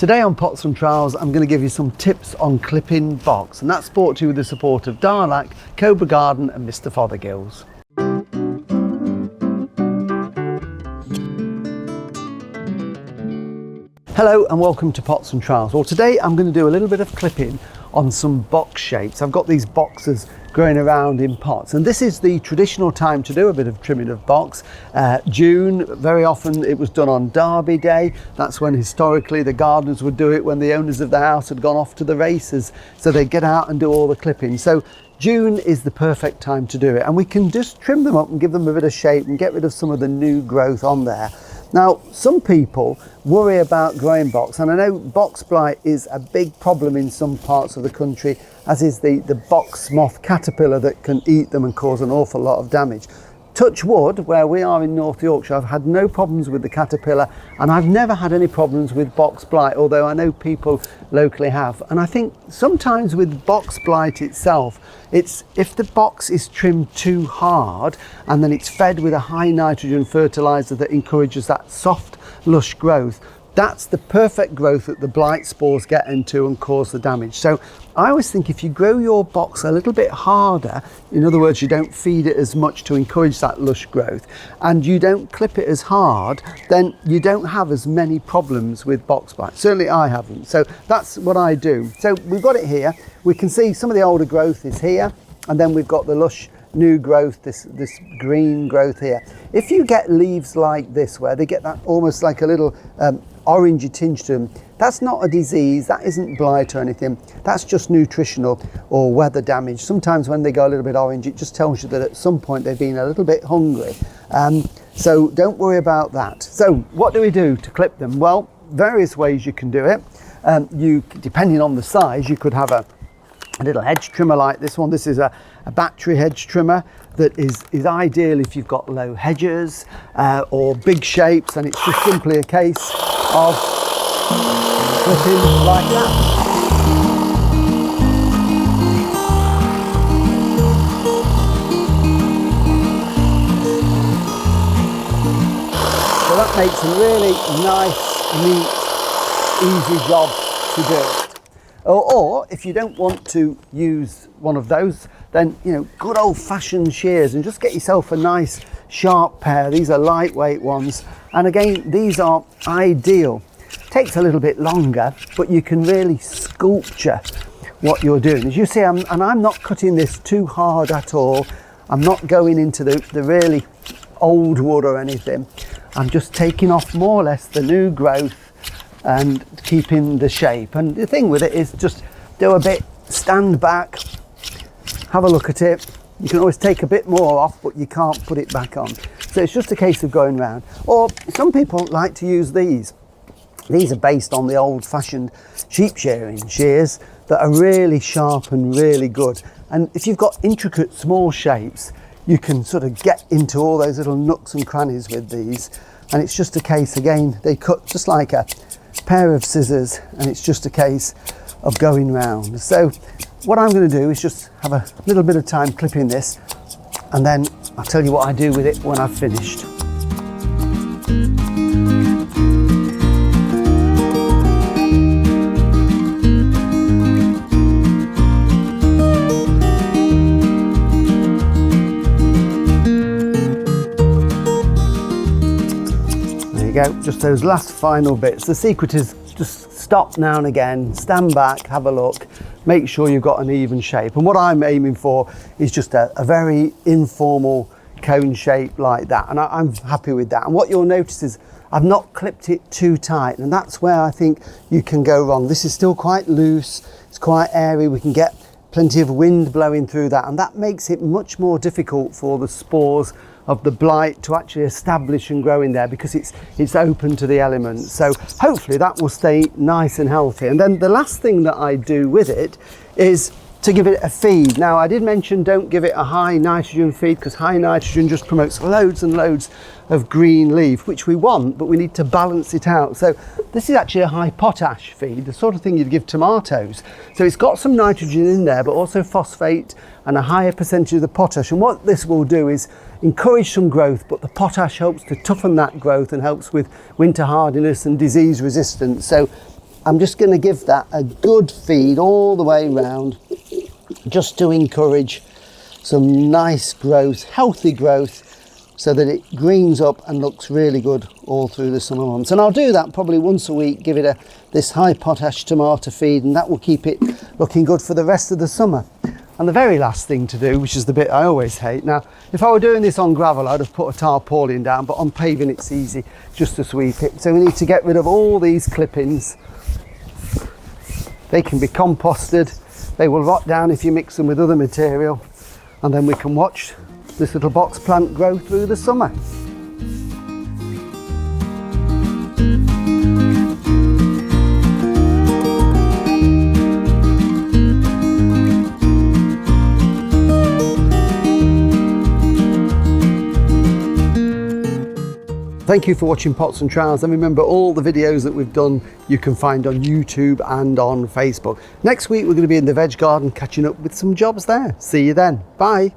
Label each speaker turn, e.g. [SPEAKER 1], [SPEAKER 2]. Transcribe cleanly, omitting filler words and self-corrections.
[SPEAKER 1] Today on Pots and Trowels, I'm going to give you some tips on clipping box, and that's brought to you with the support of Darlac, Cobra Garden and Mr Fothergill's. Hello and welcome to Pots and Trowels. Well, today I'm going to do a little bit of clipping on some box shapes. I've got these boxes growing around in pots, and this is the traditional time to do a bit of trimming of box. June, very often it was done on Derby Day. That's when historically the gardeners would do it when the owners of the house had gone off to the races, so they'd get out and do all the clipping. So June is the perfect time to do it, and we can just trim them up and give them a bit of shape and get rid of some of the new growth on there. Now, some people worry about growing box, and I know box blight is a big problem in some parts of the country, as is the box moth caterpillar that can eat them and cause an awful lot of damage. Touch wood, where we are in North Yorkshire, I've had no problems with the caterpillar, and I've never had any problems with box blight, although I know people locally have. And I think sometimes with box blight itself, it's if the box is trimmed too hard and then it's fed with a high nitrogen fertilizer that encourages that soft, lush growth, that's the perfect growth that the blight spores get into and cause the damage. So I always think if you grow your box a little bit harder, in other words, you don't feed it as much to encourage that lush growth, and you don't clip it as hard, then you don't have as many problems with box blight. Certainly I haven't. So that's what I do. So we've got it here. We can see some of the older growth is here, and then we've got the lush new growth, this green growth here. If you get leaves like this, where they get that almost like a little orangey tinge to them, that's not a disease, that isn't blight or anything, that's just nutritional or weather damage. Sometimes when they go a little bit orange, it just tells you that at some point they've been a little bit hungry. So don't worry about that. So what do we do to clip them? Well, various ways you can do it. Depending on the size, you could have a little hedge trimmer like this one. This is a battery hedge trimmer that is ideal if you've got low hedges or big shapes, and it's just simply a case of clipping like that. So that makes a really nice, neat, easy job to do. Or if you don't want to use one of those, then, you know, good old-fashioned shears, and just get yourself a nice sharp pair. These are lightweight ones, and again, these are ideal. Takes a little bit longer, but you can really sculpture what you're doing. As you see, I'm not cutting this too hard at all. I'm not going into the really old wood or anything. I'm just taking off more or less the new growth and keeping the shape. And the thing with it is just do a bit, stand back, have a look at it. You can always take a bit more off, but you can't put it back on. So it's just a case of going round. Or some people like to use these. These are based on the old-fashioned sheep shearing shears that are really sharp and really good. And if you've got intricate small shapes, you can sort of get into all those little nooks and crannies with these. And it's just a case, again, they cut just like a pair of scissors, and it's just a case of going round. So what I'm going to do is just have a little bit of time clipping this, and then I'll tell you what I do with it when I've finished. Go, just those last final bits. The secret is just stop now and again, stand back, have a look, make sure you've got an even shape. And what I'm aiming for is just a very informal cone shape like that, and I'm happy with that. And what you'll notice is I've not clipped it too tight, and that's where I think you can go wrong. This is still quite loose, it's quite airy, we can get plenty of wind blowing through that, and that makes it much more difficult for the spores of the blight to actually establish and grow in there, because it's open to the elements. So hopefully that will stay nice and healthy. And then the last thing that I do with it is to give it a feed. Now, I did mention don't give it a high nitrogen feed, because high nitrogen just promotes loads and loads of green leaf, which we want, but we need to balance it out. So this is actually a high potash feed, the sort of thing you'd give tomatoes. So it's got some nitrogen in there, but also phosphate and a higher percentage of the potash. And what this will do is encourage some growth, but the potash helps to toughen that growth and helps with winter hardiness and disease resistance. So I'm just going to give that a good feed all the way around, just to encourage some nice growth, healthy growth, so that it greens up and looks really good all through the summer months. And I'll do that probably once a week, give it this high potash tomato feed, and that will keep it looking good for the rest of the summer. And the very last thing to do, which is the bit I always hate. Now, if I were doing this on gravel, I'd have put a tarpaulin down, but on paving it's easy just to sweep it. So we need to get rid of all these clippings. They can be composted. They will rot down if you mix them with other material. And then we can watch this little box plant grow through the summer. Thank you for watching Pots and Trowels, and remember, all the videos that we've done you can find on YouTube and on Facebook. Next week we're going to be in the veg garden catching up with some jobs there. See you then. Bye.